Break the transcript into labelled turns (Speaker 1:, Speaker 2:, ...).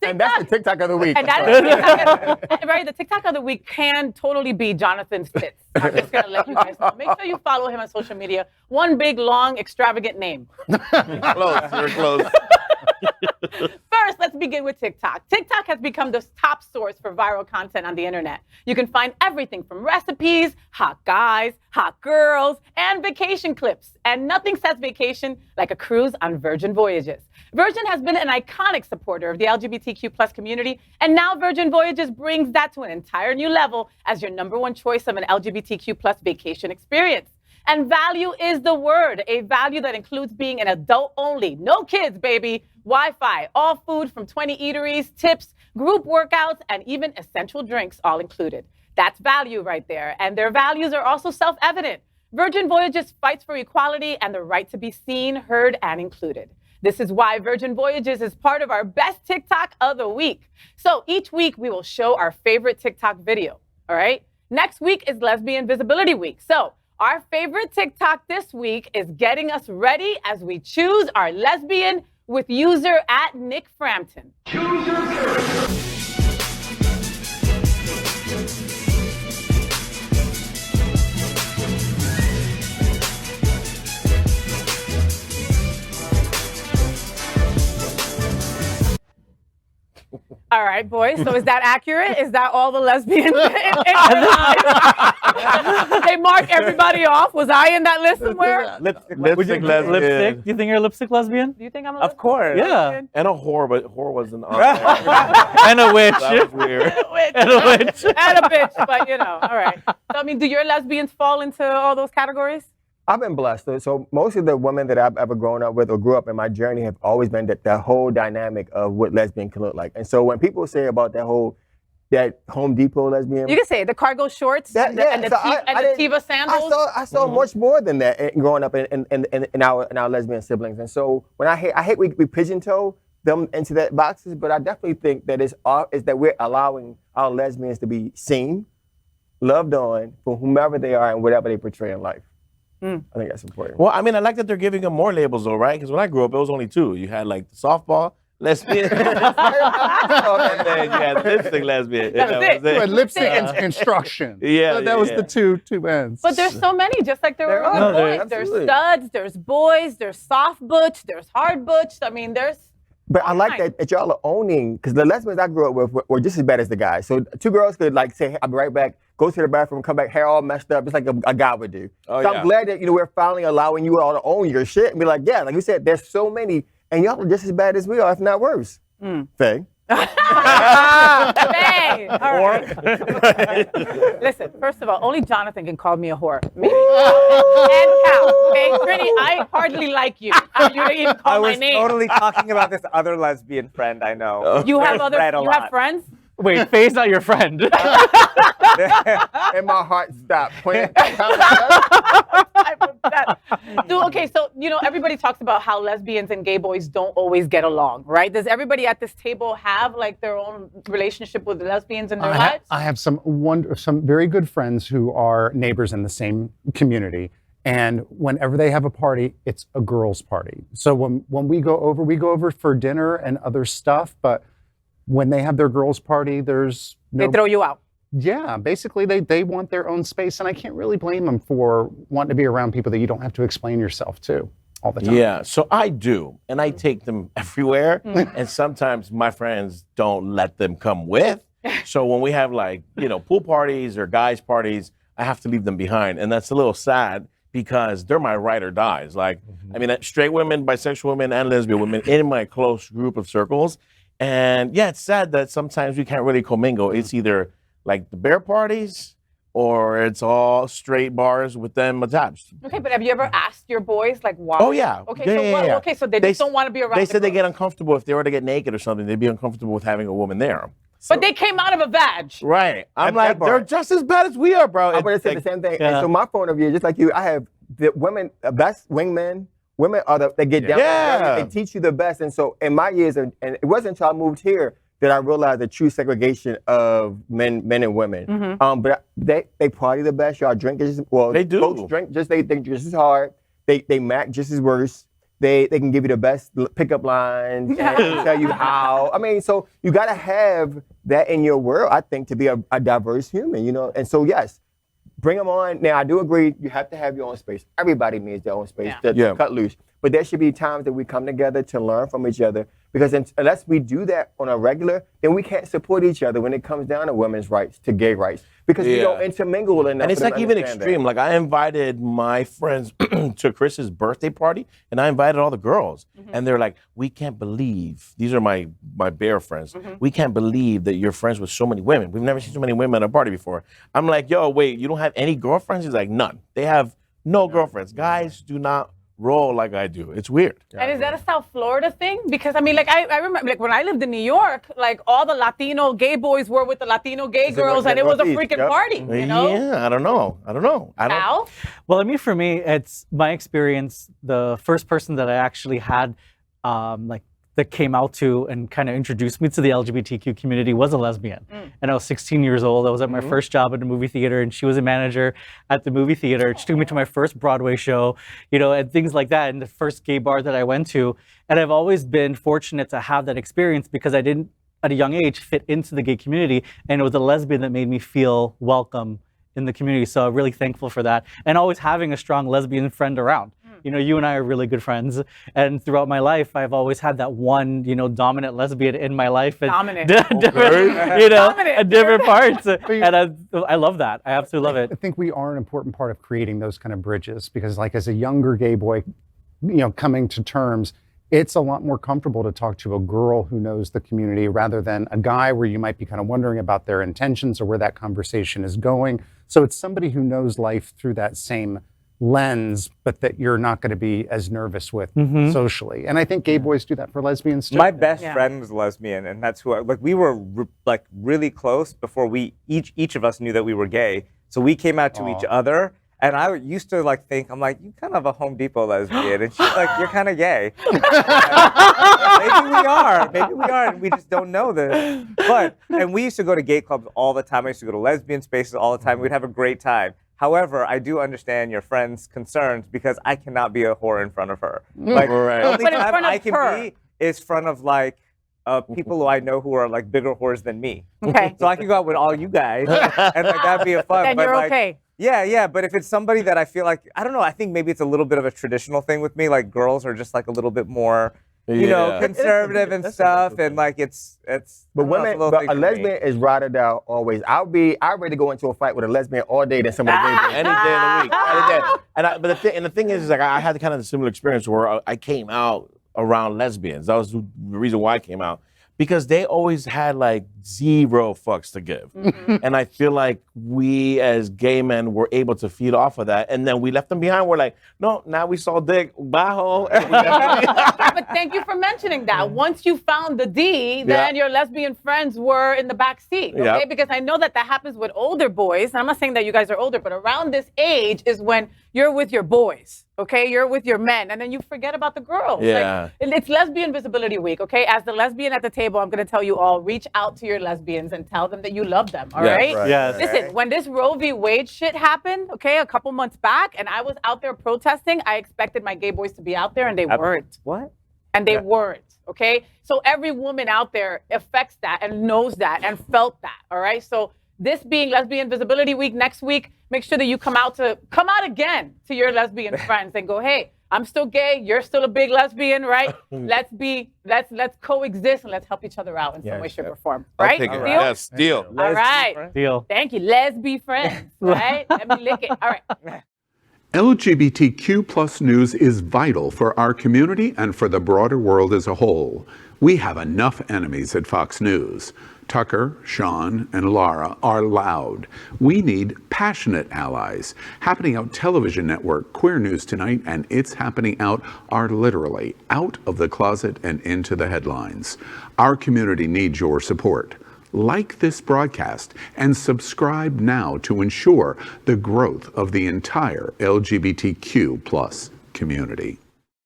Speaker 1: And that's the TikTok of the week.
Speaker 2: And that is right. The TikTok of the week can totally be Jonathan's tits. I'm just gonna let you guys know. Make sure you follow him on social media. One big, long, extravagant name.
Speaker 3: Close. You're close.
Speaker 2: First, let's begin with TikTok. TikTok has become the top source for viral content on the internet. You can find everything from recipes, hot guys, hot girls, and vacation clips. And nothing says vacation like a cruise on Virgin Voyages. Virgin has been an iconic supporter of the LGBTQ plus community, and now Virgin Voyages brings that to an entire new level as your #1 choice of an LGBTQ plus vacation experience. And value is the word, a value that includes being an adult only. No kids, baby. Wi-Fi, all food from 20 eateries, tips, group workouts, and even essential drinks all included. That's value right there. And their values are also self-evident. Virgin Voyages fights for equality and the right to be seen, heard, and included. This is why Virgin Voyages is part of our best TikTok of the week. So each week we will show our favorite TikTok video, all right? Next week is Lesbian Visibility Week. So our favorite TikTok this week is getting us ready as we choose our lesbian with user @NickFrampton. Choose your character. All right, boys. So is that accurate? Is that all the lesbians in they mark everybody off? Was I in that list somewhere?
Speaker 3: Lipstick lesbian.
Speaker 4: Lipstick? Do you think you're a lipstick lesbian?
Speaker 2: Do you think I'm a
Speaker 4: Of course. Yeah.
Speaker 3: And a whore, but whore wasn't on there.
Speaker 4: And a witch.
Speaker 3: That was weird.
Speaker 4: And a witch.
Speaker 2: And a bitch, but you know, all right. So, I mean, do your lesbians fall into all those categories?
Speaker 1: I've been blessed. So most of the women that I've ever grown up with or grew up in my journey have always been that whole dynamic of what lesbian can look like. And so when people say about that Home Depot lesbian,
Speaker 2: You can say the cargo shorts and the Teva sandals.
Speaker 1: I saw much more than that growing up in our lesbian siblings. And so when I hate we pigeon-toe them into that boxes, but I definitely think that is that we're allowing our lesbians to be seen, loved on for whomever they are and whatever they portray in life. I think that's important.
Speaker 3: Well, I mean, I like that they're giving them more labels, though, right? Because when I grew up, it was only 2. You had like the softball lesbian, and then you had lipstick lesbian.
Speaker 2: That's it.
Speaker 5: But lipstick and construction.
Speaker 3: Yeah,
Speaker 5: So that was the two ends.
Speaker 2: But there's so many, just like there were
Speaker 1: are.
Speaker 2: boys.
Speaker 1: Absolutely.
Speaker 2: There's studs, there's boys, there's soft butch, there's hard butch. I mean, there's.
Speaker 1: But I like that y'all are owning, because the lesbians I grew up with were just as bad as the guys. So 2 girls could like say, hey, I'll be right back, go to the bathroom, come back, hair all messed up, just like a guy would do.
Speaker 3: Oh,
Speaker 1: so
Speaker 3: yeah.
Speaker 1: I'm glad that we're finally allowing you all to own your shit and be like, yeah, like you said, there's so many, and y'all are just as bad as we are, if not worse. Faye.
Speaker 2: Bang! All right. Listen, first of all, only Jonathan can call me a whore. Me and Cal. Okay, Trini, I hardly like you. You didn't even call my name.
Speaker 6: I was totally talking about this other lesbian friend I know.
Speaker 2: You have
Speaker 6: I've read a
Speaker 2: you have
Speaker 6: lot.
Speaker 2: friends?
Speaker 4: Wait, Faye's not your friend.
Speaker 1: And my heart stopped playing.
Speaker 2: Dude, okay, so, everybody talks about how lesbians and gay boys don't always get along, right? Does everybody at this table have, like, their own relationship with lesbians in their lives?
Speaker 5: I have some very good friends who are neighbors in the same community. And whenever they have a party, it's a girls' party. So when we go over for dinner and other stuff, but when they have their girls' party, there's no...
Speaker 2: They throw you out.
Speaker 5: Yeah, basically they want their own space, and I can't really blame them for wanting to be around people that you don't have to explain yourself to all the time.
Speaker 3: Yeah, so I do, and I take them everywhere, and sometimes my friends don't let them come with. So when we have pool parties or guys' parties, I have to leave them behind, and that's a little sad because they're my ride or dies. Like, I mean, straight women, bisexual women, and lesbian women in my close group of circles. And yeah, it's sad that sometimes we can't really commingle. It's either like the bear parties, or it's all straight bars with them attached.
Speaker 2: Okay, but have you ever asked your boys, like, why?
Speaker 3: Oh, yeah.
Speaker 2: Okay,
Speaker 3: Yeah.
Speaker 2: Okay, so they just don't want to be around
Speaker 3: They
Speaker 2: the
Speaker 3: said they get
Speaker 2: girls.
Speaker 3: uncomfortable if they were to get naked or something. They'd be uncomfortable with having a woman there.
Speaker 2: But they came out of a vag.
Speaker 3: Right. I'm
Speaker 1: At
Speaker 3: like,
Speaker 1: that
Speaker 3: they're
Speaker 1: bar.
Speaker 3: just as bad as we are, bro.
Speaker 1: I'm going to say the same thing. And so my point of view, just like you, I have the women, best wingmen. Women are they get down.
Speaker 3: Yeah.
Speaker 1: They teach you the best. And so in my years, and it wasn't until I moved here that I realized the true segregation of men and women. But they party the best. Y'all drink just
Speaker 3: They do.
Speaker 1: Folks drink they just as hard. They mac just as worse. they can give you the best pickup lines and tell you how. I mean, so you got to have that in your world, I think, to be a diverse human, you know. And so, yes, bring them on. Now, I do agree, you have to have your own space. Everybody needs their own space to cut loose. But there should be times that we come together to learn from each other, because unless we do that on a regular, then we can't support each other when it comes down to women's rights, to gay rights, because we don't intermingle enough.
Speaker 3: And it's like even extreme. Like I invited my friends to Chris's birthday party, and I invited all the girls, and they're like, "We can't believe these are my bear friends. We can't believe that you're friends with so many women. We've never seen so many women at a party before." I'm like, "Yo, wait, you don't have any girlfriends?" He's like, "None. They have no girlfriends. Guys do not roll like I do. It's weird."
Speaker 2: And is that a South Florida thing? Because I mean, like I remember, like when I lived in New York, like all the Latino gay boys were with the Latino gay girls, and it was a freaking party. You know?
Speaker 3: Yeah, I don't know.
Speaker 2: Al?
Speaker 4: Well, I mean, for me, it's my experience. The first person that I actually had, that came out to and kind of introduced me to the LGBTQ community was a lesbian. And I was 16 years old. I was at my first job at a movie theater, and she was a manager at the movie theater. She took me to my first Broadway show, you know, and things like that, and the first gay bar that I went to. And I've always been fortunate to have that experience because I didn't, at a young age, fit into the gay community, and it was a lesbian that made me feel welcome in the community. So I'm really thankful for that. And always having a strong lesbian friend around. You know, you and I are really good friends, and throughout my life, I've always had that one, you know, dominant lesbian in my life.
Speaker 2: Dominant.
Speaker 4: Different, you know, at different parts. And I love that. I absolutely love it.
Speaker 5: I think we are an important part of creating those kind of bridges, because like as a younger gay boy, you know, coming to terms, it's a lot more comfortable to talk to a girl who knows the community rather than a guy where you might be kind of wondering about their intentions or where that conversation is going. So it's somebody who knows life through that same lens, but that you're not going to be as nervous with socially. And I think gay boys do that for lesbians too.
Speaker 6: My best friend was lesbian, and that's who we were like really close before we each of us knew that we were gay. So we came out to each other, and I used to like think, I'm like, you kind of a Home Depot lesbian, and she's like, you're kind of gay. Maybe we are, and we just don't know this. And we used to go to gay clubs all the time. I used to go to lesbian spaces all the time. We'd have a great time. However, I do understand your friend's concerns because I cannot be a whore in front of her. Like, the only time I can be is front of like people who I know who are like bigger whores than me.
Speaker 2: Okay.
Speaker 6: So I can go out with all you guys, and like that'd be a fun.
Speaker 2: Then
Speaker 6: but
Speaker 2: you're
Speaker 6: like,
Speaker 2: okay.
Speaker 6: Yeah. But if it's somebody that I feel like, I don't know, I think maybe it's a little bit of a traditional thing with me. Like girls are just like a little bit more, you know, conservative and stuff, and like it's.
Speaker 1: But women, a lesbian is ride or die always. I'd ready to go into a fight with a lesbian all day than somebody
Speaker 3: any day of the week. But the thing is like I had kind of a similar experience where I came out around lesbians. That was the reason why I came out. Because they always had like zero fucks to give. And I feel like we as gay men were able to feed off of that. And then we left them behind. We're like, no, now we saw dick, bajo.
Speaker 2: But thank you for mentioning that. Once you found the D, then your lesbian friends were in the back seat, okay? Because I know that happens with older boys. I'm not saying that you guys are older, but around this age is when you're with your boys, okay? You're with your men, and then you forget about the girls.
Speaker 3: Yeah.
Speaker 2: Like, it's Lesbian Visibility Week, okay? As the lesbian at the table, I'm going to tell you all, reach out to your lesbians and tell them that you love them, all right?
Speaker 4: Yes.
Speaker 2: Listen, when this Roe v. Wade shit happened, okay, a couple months back, and I was out there protesting, I expected my gay boys to be out there, and they weren't.
Speaker 6: What?
Speaker 2: And they weren't, okay? So every woman out there affects that and knows that and felt that, all right? So this being Lesbian Visibility Week next week, make sure that you come out again to your lesbian friends and go, hey, I'm still gay, you're still a big lesbian, right? let's coexist and let's help each other out in some way, shape, or form. Right?
Speaker 3: Deal?
Speaker 2: Yes,
Speaker 3: deal.
Speaker 2: All right.
Speaker 4: Deal.
Speaker 2: Thank you. Let's be friends, right? Let me lick it. All right.
Speaker 7: LGBTQ+ news is vital for our community and for the broader world as a whole. We have enough enemies at Fox News. Tucker, Sean, and Laura are loud. We need passionate allies. Happening Out Television Network, Queer News Tonight, and It's Happening Out are literally out of the closet and into the headlines. Our community needs your support. Like this broadcast and subscribe now to ensure the growth of the entire LGBTQ+ community.